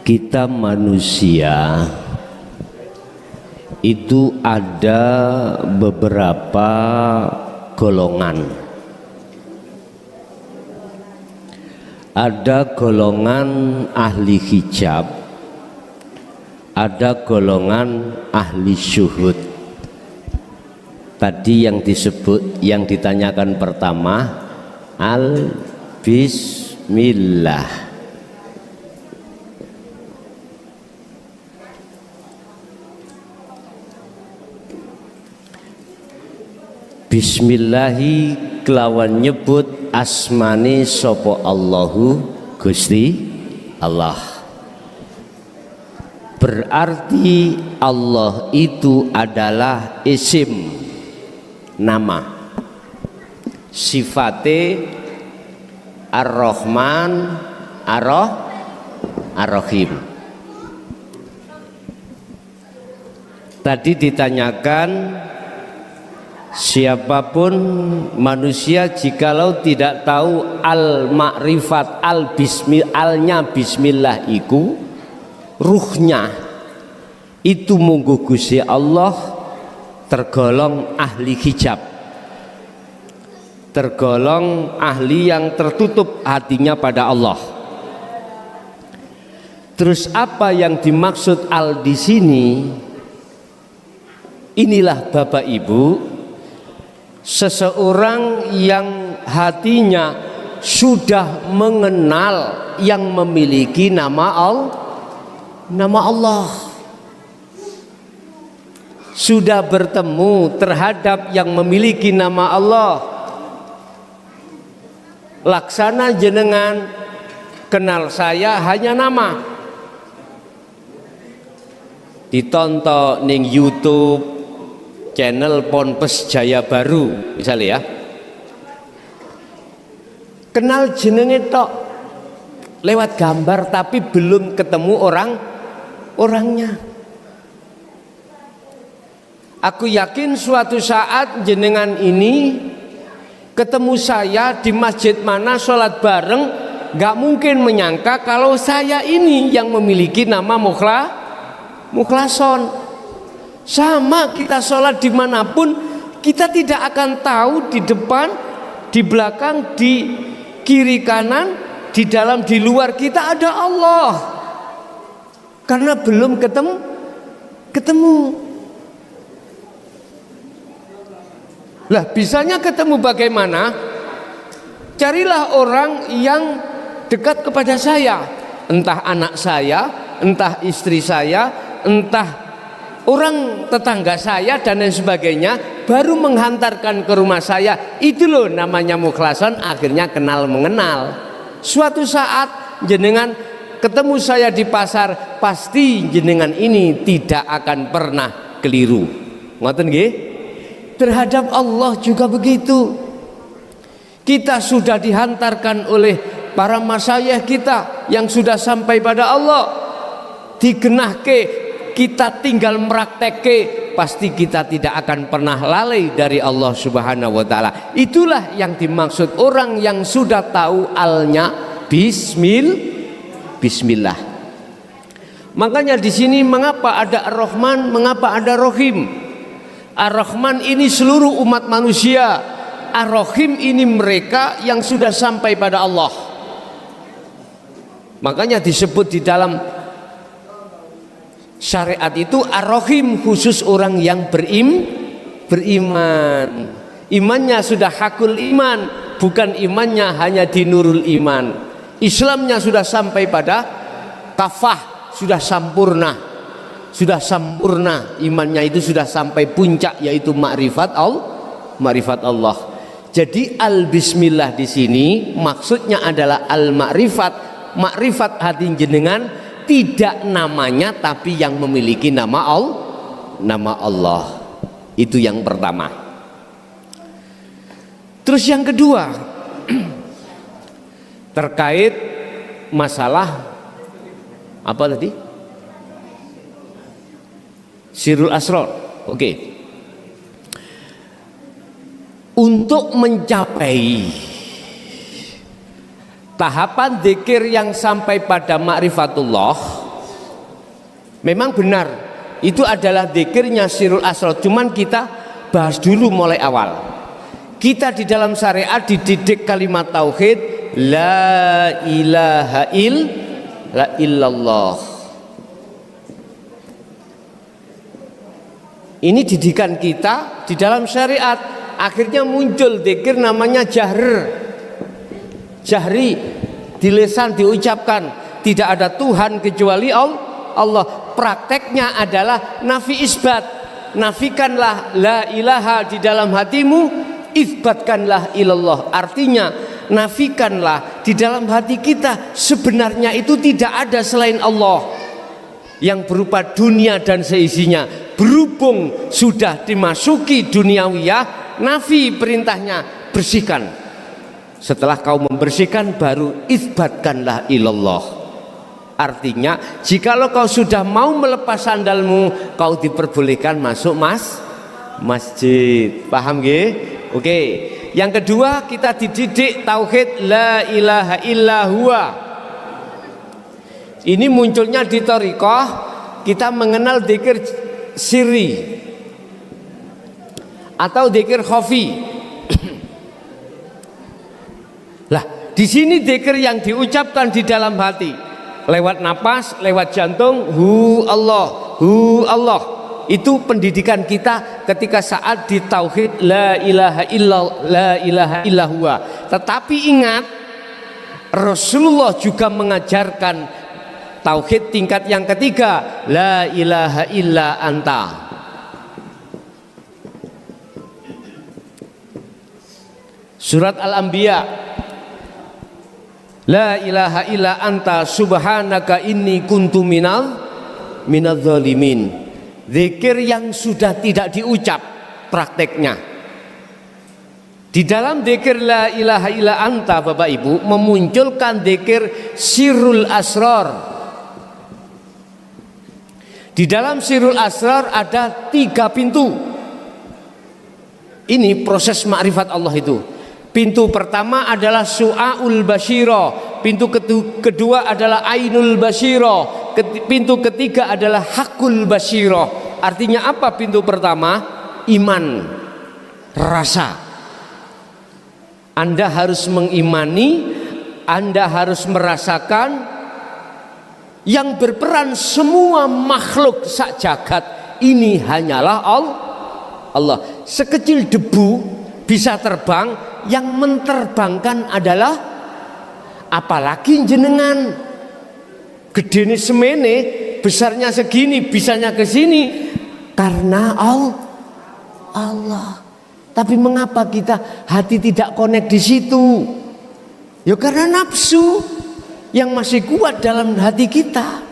Kita manusia itu ada beberapa golongan. Ada golongan ahli hijab, ada golongan ahli syuhud. Tadi yang disebut, yang ditanyakan pertama al-bismillah. Bismillahi kelawan nyebut asmane sopo Allahu Gusti Allah. Berarti Allah itu adalah isim, nama. Sifate Ar-Rahman, Ar-Rahim. Tadi ditanyakan siapapun manusia jikalau tidak tahu al-ma'rifat al-nya bismillah iku ruhnya itu munggu Gusti Allah tergolong ahli hijab, tergolong ahli yang tertutup hatinya pada Allah. Terus apa yang dimaksud al di sini? Inilah Bapak Ibu, seseorang yang hatinya sudah mengenal yang memiliki nama Allah, sudah bertemu terhadap yang memiliki nama Allah. Laksana jenengan kenal saya hanya nama, ditonton ning YouTube channel Ponpes Jaya Baru misalnya ya, kenal jenenge tok lewat gambar tapi belum ketemu orangnya. Aku yakin suatu saat jenengan ini ketemu saya di masjid mana sholat bareng, gak mungkin menyangka kalau saya ini yang memiliki nama Mukhlason. Sama kita sholat dimanapun, kita tidak akan tahu di depan, di belakang, di kiri kanan, di dalam, di luar kita ada Allah, karena belum ketemu. Lah bisanya ketemu bagaimana? Carilah orang yang dekat kepada saya, entah anak saya, entah istri saya, entah orang tetangga saya dan lain sebagainya, baru menghantarkan ke rumah saya. Itu loh namanya mukhlason, akhirnya kenal mengenal. Suatu saat jenengan ketemu saya di pasar, pasti jenengan ini tidak akan pernah keliru. Ngoten nggih? Terhadap Allah juga begitu. Kita sudah dihantarkan oleh para masyayikh kita yang sudah sampai pada Allah, digenahke, kita tinggal meraktekke, pasti kita tidak akan pernah lalai dari Allah Subhanahu wa taala. Itulah yang dimaksud orang yang sudah tahu alnya bismillah. Makanya di sini mengapa ada Ar-Rahman, mengapa ada Rahim? Ar-Rahman ini seluruh umat manusia, Ar-Rahim ini mereka yang sudah sampai pada Allah. Makanya disebut di dalam syariat itu ar-rahim, khusus orang yang beriman. Imannya sudah hakul iman, bukan imannya hanya di nurul iman. Islamnya sudah sampai pada kafah, sudah sempurna. Sudah sempurna, imannya itu sudah sampai puncak, yaitu makrifat Allah. Jadi al-bismillah di sini maksudnya adalah al-makrifat, makrifat hati jenengan, tidak namanya tapi yang memiliki nama Allah. Itu yang pertama. Terus yang kedua terkait masalah apa tadi? Sirrul Asrar. Oke. Untuk mencapai tahapan zikir yang sampai pada ma'rifatullah, memang benar itu adalah zikirnya Sirrul Asrar. Cuman kita bahas dulu mulai awal. Kita di dalam syariat dididik kalimat tauhid, la ilaha illallah. Ini didikan kita di dalam syariat. Akhirnya muncul zikir namanya jahri, di lisan diucapkan, tidak ada Tuhan kecuali Allah. Prakteknya adalah nafi isbat. Nafikanlah la ilaha di dalam hatimu, isbatkanlah ilallah. Artinya nafikanlah di dalam hati kita, sebenarnya itu tidak ada selain Allah yang berupa dunia dan seisinya. Berhubung sudah dimasuki duniawiyah, nafi perintahnya bersihkan. Setelah kau membersihkan, baru isbatkanlah ilallah. Artinya jikalau kau sudah mau melepas sandalmu, kau diperbolehkan masuk masjid. Paham nggih? Oke. Yang kedua, kita dididik tauhid la ilaha illallah. Ini munculnya di thariqah, kita mengenal zikir sirri atau zikir khafi. Lah, di sini zikir yang diucapkan di dalam hati, lewat napas, lewat jantung, hu Allah. Itu pendidikan kita ketika saat di tauhid la ilaha illallah. Tetapi ingat, Rasulullah juga mengajarkan tauhid tingkat yang ketiga, la ilaha illa anta. Surat Al-Anbiya, la ilaha illa anta subhanaka inni kuntu minadz zalimin. Zikir yang sudah tidak diucap prakteknya. Di dalam zikir la ilaha illa anta, Bapak Ibu, memunculkan zikir Sirrul Asrar. Di dalam Sirrul Asrar ada 3 pintu. Ini proses makrifat Allah itu. Pintu pertama adalah Su'aul Basyira, pintu kedua adalah Ainul Basyira, pintu ketiga adalah Hakul Basyira. Artinya apa pintu pertama? Iman, rasa. Anda harus mengimani, Anda harus merasakan yang berperan semua makhluk sak jagat ini hanyalah Allah. Sekecil debu bisa terbang, yang menterbangkan adalah, apalagi jenengan gedene semene, besarnya segini, bisanya ke sini, karena Allah. Tapi mengapa kita hati tidak connect di situ? Ya karena nafsu yang masih kuat dalam hati kita.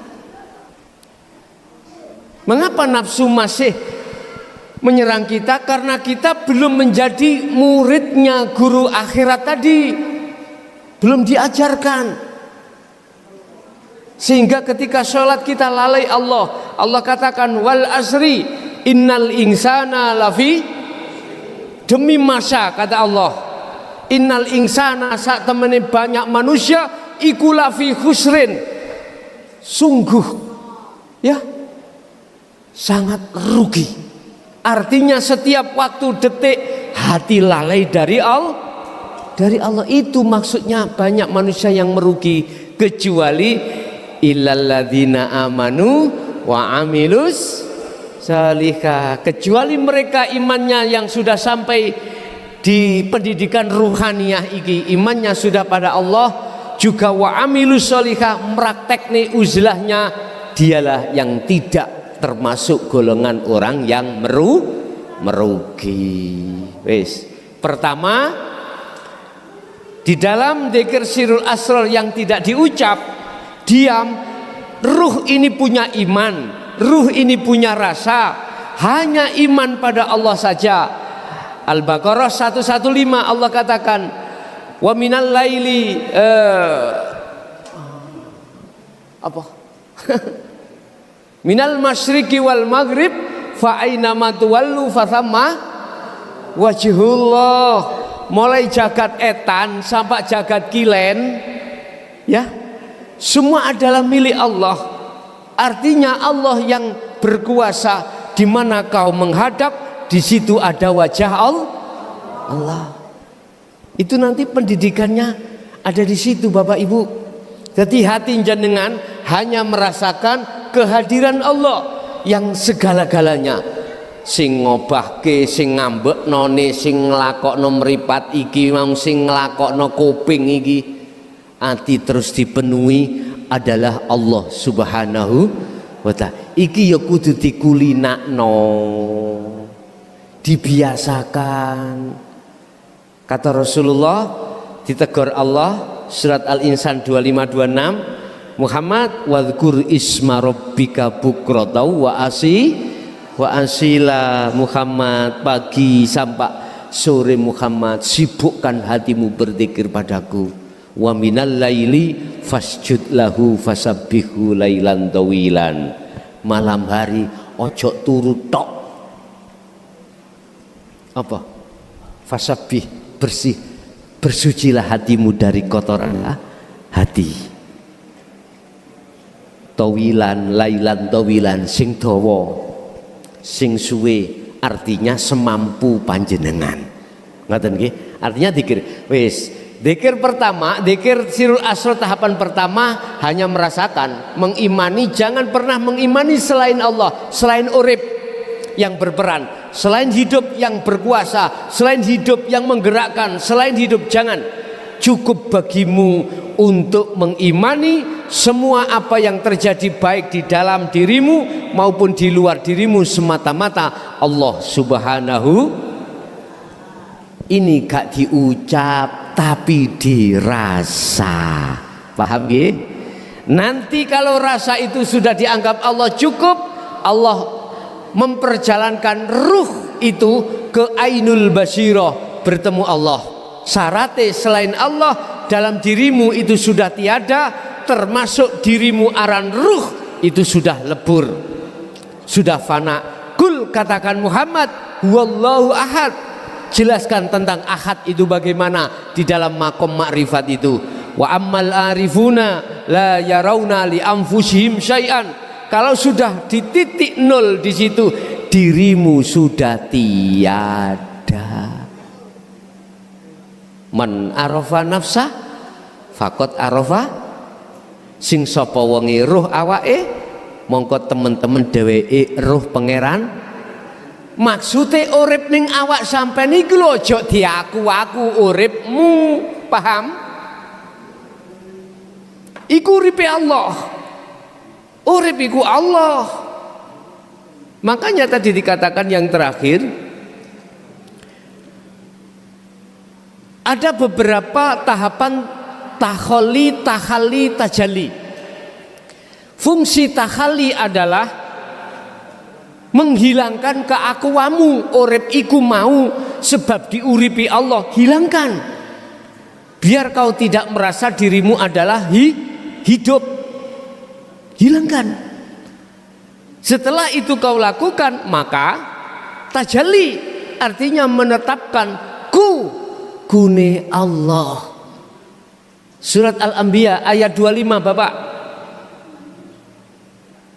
Mengapa nafsu masih menyerang kita? Karena kita belum menjadi muridnya guru akhirat tadi, belum diajarkan. Sehingga ketika sholat kita lalai Allah. Allah katakan wal asri innal insana lafi, demi masa, kata Allah, innal insana, saat temani banyak manusia, iku lafi khusrin, sungguh ya sangat rugi. Artinya setiap waktu detik hati lalai dari Allah. Itu maksudnya banyak manusia yang merugi. kecuali illalladzina amanu wa amilus salihah, kecuali mereka imannya yang sudah sampai di pendidikan ruhaniyah iki, imannya sudah pada Allah, juga wa amilus salihah, meraktekne uzlahnya, dialah yang tidak termasuk golongan orang yang merugi. Wis, pertama, di dalam dzikir sirrul asrar yang tidak diucap, diam, ruh ini punya iman, ruh ini punya rasa, hanya iman pada Allah saja. Al-Baqarah 115 Allah katakan, wa minal laili minal masyriqi wal maghrib fa aina ma tuwallu fa thamma wajhullah. Mulai jagat etan sampai jagat kilen, ya, semua adalah milik Allah. Artinya Allah yang berkuasa, di mana kau menghadap, di situ ada wajah Allah. Itu nanti pendidikannya ada di situ, Bapak Ibu. Jadi hati jenengan hanya merasakan kehadiran Allah yang segala-galanya. Sing ngobahke, sing ngambeknone, sing nglakokno mripat iki, mau sing nglakokno kuping iki, ati terus dipenuhi adalah Allah Subhanahu wa ta'ala. Iki ya kudu dikulinakno, dibiasakan. Kata Rasulullah, ditegur Allah surat Al-Insan 2526, Muhammad wadhkur isma rabbika bukrata wa asila. Muhammad, pagi sampai sore Muhammad, sibukkan hatimu berzikir padaku. Wa minal laili fasjud lahu fasabbihu lailan tawilan. Malam hari ojo turu tok. Apa? Fasabbih, bersih, bersucilah hatimu dari kotoran hati. Tawilan, lailan tawilan, sing dawa, sing suwe, artinya semampu panjenengan. Ngoten nggih? Artinya dzikir. Wis, dzikir pertama, dzikir sirrul asrar tahapan pertama hanya merasakan, mengimani, jangan pernah mengimani selain Allah, selain urip yang berperan, selain hidup yang berkuasa, selain hidup yang menggerakkan, selain hidup, jangan. Cukup bagimu untuk mengimani semua apa yang terjadi baik di dalam dirimu maupun di luar dirimu semata-mata Allah Subhanahu. Ini gak diucap tapi dirasa. Paham nggih? Nanti kalau rasa itu sudah dianggap Allah cukup, Allah memperjalankan ruh itu ke ainul basirah, bertemu Allah. Syaratnya selain Allah dalam dirimu itu sudah tiada, termasuk dirimu aran ruh itu sudah lebur, sudah fana. Kul, katakan Muhammad, huwallahu ahad. Jelaskan tentang ahad itu bagaimana di dalam makom makrifat itu. Wa ammal arifuna la yarawna li anfusihim syai'an. Kalau sudah di titik nol di situ, dirimu sudah tiada. Man arafa nafsa fakot arafa, sing sapa wonge roh awake, mongko temen-temen dheweke roh pangeran. Maksude urip ning awak sampean iki lho, aja diaku-aku uripmu, paham? Iku uripe Allah, urip iku Allah. Makanya tadi dikatakan yang terakhir, ada beberapa tahapan takholi, takhali, tajalli. Fungsi takhali adalah menghilangkan keakuanmu, urip iku mau sebab diuripi Allah, hilangkan. Biar kau tidak merasa dirimu adalah hidup. Hilangkan. Setelah itu kau lakukan, maka tajalli, artinya menetapkan gune Allah. Surat Al-Anbiya ayat 25, Bapak.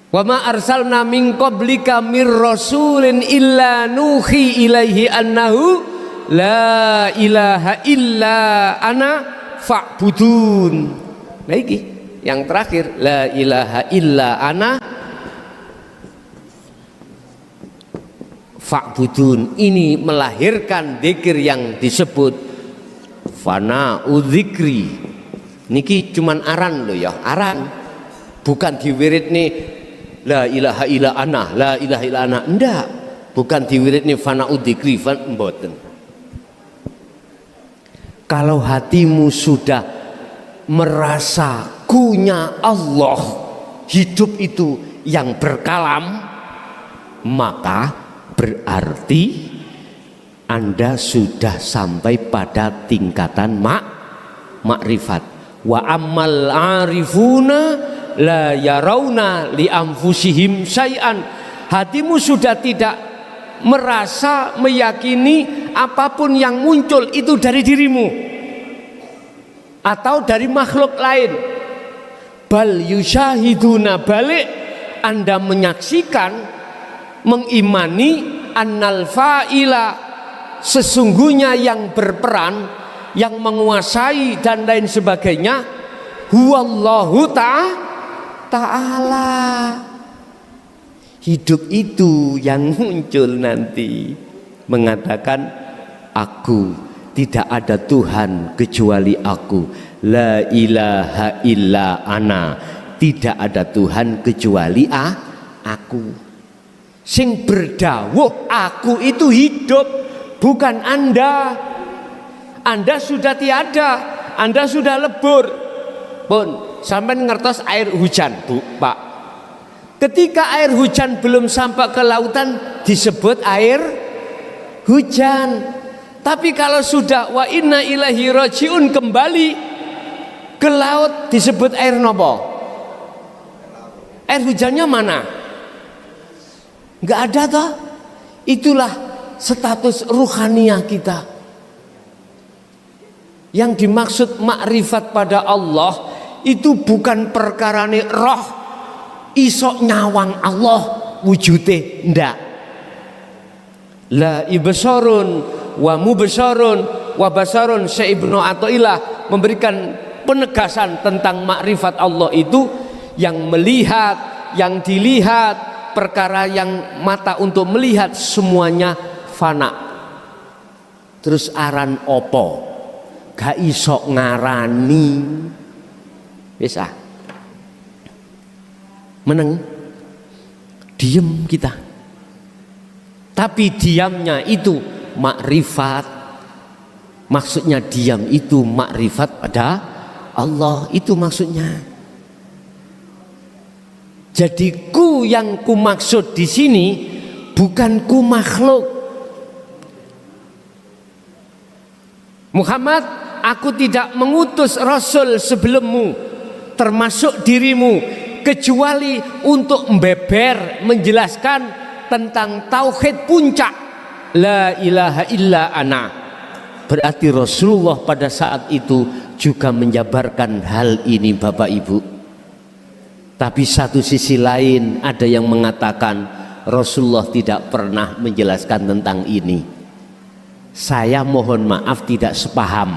Wa ma arsalna min qablika mir rasulin illa nuhi ilaihi annahu la ilaha illa ana fa'budun. Nah yang terakhir la ilaha illa ana fa'budun. Ini melahirkan zikir yang disebut fana udzikri. Niki cuman aran loh ya, aran. Bukan diwirid nih la ilaha illa ana, la ilaha illa ana. Enggak. Bukan diwirid nih fana udzikri, mboten. Kalau hatimu sudah merasa kunya Allah, hidup itu yang berkalam, maka berarti Anda sudah sampai pada tingkatan makrifat. Wa ammal arifuna la yarawna li anfusihim syai'an. Hatimu sudah tidak merasa meyakini apapun yang muncul itu dari dirimu atau dari makhluk lain. Bal yusyahiduna, balik Anda menyaksikan, mengimani annal fa'ila, sesungguhnya yang berperan, yang menguasai dan lain sebagainya, huwallahu ta'ala. Hidup itu yang muncul nanti mengatakan aku, tidak ada Tuhan kecuali aku, la ilaha illa ana, tidak ada Tuhan kecuali aku. Sing berdawuh aku itu hidup, bukan Anda. Anda sudah tiada, Anda sudah lebur. Pun sampai ngertos air hujan, Bu, Pak. Ketika air hujan belum sampai ke lautan disebut air hujan. Tapi kalau sudah wa inna ilaihi rajiun, kembali ke laut, disebut air nopo? Air hujannya mana? Enggak ada toh? Itulah status ruhaniyah kita. Yang dimaksud makrifat pada Allah itu bukan perkarane roh isok nyawang Allah wujude, ndak. La ibsarun wa mubsarun wa basarun. Syekh Ibnu Athaillah memberikan penegasan tentang makrifat Allah itu yang melihat, yang dilihat, perkara yang mata untuk melihat semuanya fana. Terus aran opo? Gak isok ngarani. Bisa meneng, diem kita. Tapi diamnya itu makrifat. Maksudnya diam itu makrifat pada Allah, itu maksudnya. Jadi ku yang ku maksud di sini bukan ku makhluk. Muhammad, aku tidak mengutus Rasul sebelummu, termasuk dirimu, kecuali untuk membeber, menjelaskan tentang tauhid puncak, la ilaha illa ana. Berarti Rasulullah pada saat itu juga menjabarkan hal ini, Bapak Ibu. Tapi satu sisi lain ada yang mengatakan Rasulullah tidak pernah menjelaskan tentang ini. Saya mohon maaf tidak sepaham.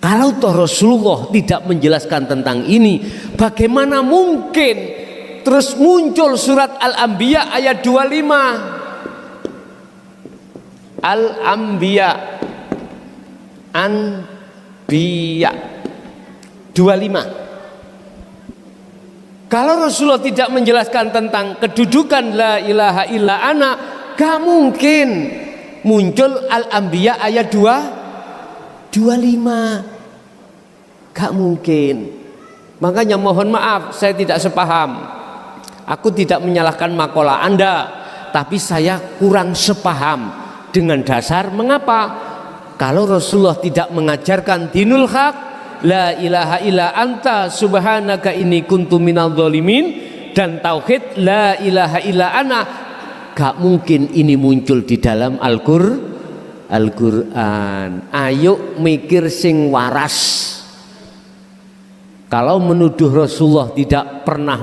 Kalau toh Rasulullah tidak menjelaskan tentang ini, bagaimana mungkin terus muncul surat Al-Anbiya ayat 25. Al-Anbiya, Anbiya 25. Kalau Rasulullah tidak menjelaskan tentang kedudukan la ilaha illa ana, gak mungkin muncul Al-Anbiya ayat 25. Gak mungkin. Makanya mohon maaf saya tidak sepaham. Aku tidak menyalahkan makalah Anda, tapi saya kurang sepaham dengan dasar mengapa kalau Rasulullah tidak mengajarkan dinul haq, la ilaha illa anta subhanaka inni kuntu minadh dhalimin, dan tauhid la ilaha illa ana, gak mungkin ini muncul di dalam Al-Quran. Ayo mikir sing waras. Kalau menuduh Rasulullah tidak pernah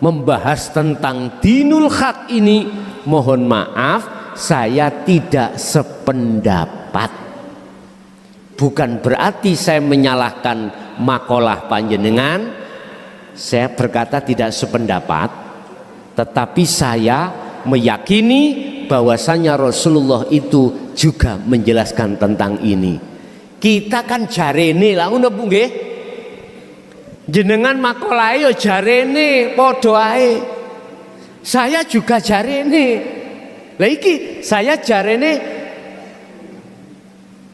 membahas tentang dinul haq ini, mohon maaf saya tidak sependapat. Bukan berarti saya menyalahkan makalah panjenengan, saya berkata tidak sependapat, tetapi saya meyakini bahwasanya Rasulullah itu juga menjelaskan tentang ini. Kita kan jarene lah ngono Bu nggih. Jenengan makalah yo jarene padha ae. Saya juga jarene. Lah iki saya jarene,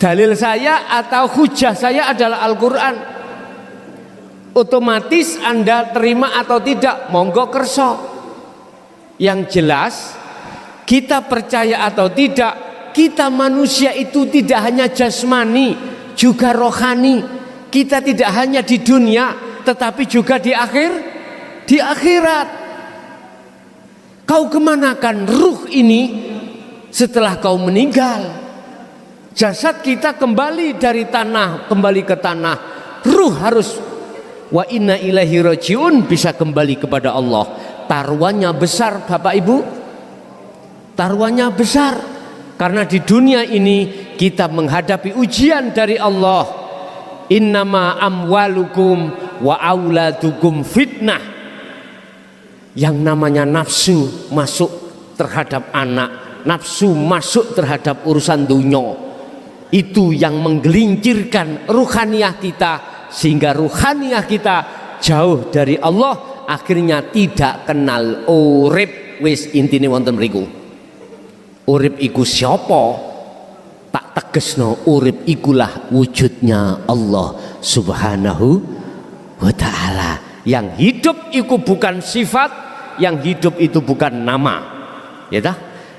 dalil saya atau hujah saya adalah Al-Qur'an. Otomatis Anda terima atau tidak, monggo kerso. Yang jelas kita percaya atau tidak, kita manusia itu tidak hanya jasmani, juga rohani. Kita tidak hanya di dunia, tetapi juga di akhirat. Kau kemanakan ruh ini setelah kau meninggal? Jasad kita kembali dari tanah, kembali ke tanah. Ruh harus wa inna ilaihi rajiun, bisa kembali kepada Allah. Taruhannya besar Bapak Ibu, taruhannya besar. Karena di dunia ini kita menghadapi ujian dari Allah. Innama amwalukum wa auladukum fitnah. Yang namanya nafsu masuk terhadap anak, nafsu masuk terhadap urusan dunia, itu yang menggelincirkan ruhaniyah kita, sehingga ruhaniyah kita jauh dari Allah, akhirnya tidak kenal urip. Wis intine wonten mriku. Urip iku siapa? Tak tegesno, urip ikulah wujudnya Allah Subhanahu wa ta'ala. Yang hidup itu bukan sifat, yang hidup itu bukan nama. Ya dah?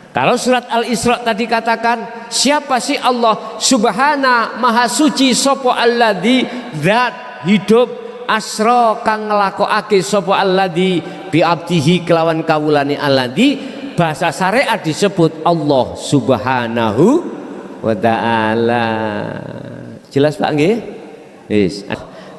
Kalau surat Al-Isra tadi katakan, siapa sih Allah? Subhana, maha suci sapa alladzi, zat hidup, asra kang nglakokake sapa alladzi bi abdihi kelawan kawulane alladzi. Bahasa syariat disebut Allah Subhanahu wa ta'ala. Jelas Pak nggih?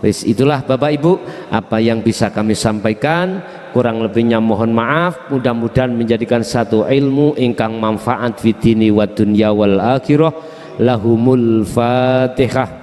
Wis itulah Bapak Ibu apa yang bisa kami sampaikan, kurang lebihnya mohon maaf. Mudah-mudahan menjadikan satu ilmu ingkang manfaat fid dini wad dunya wal akhirah. Lahumul Fatihah.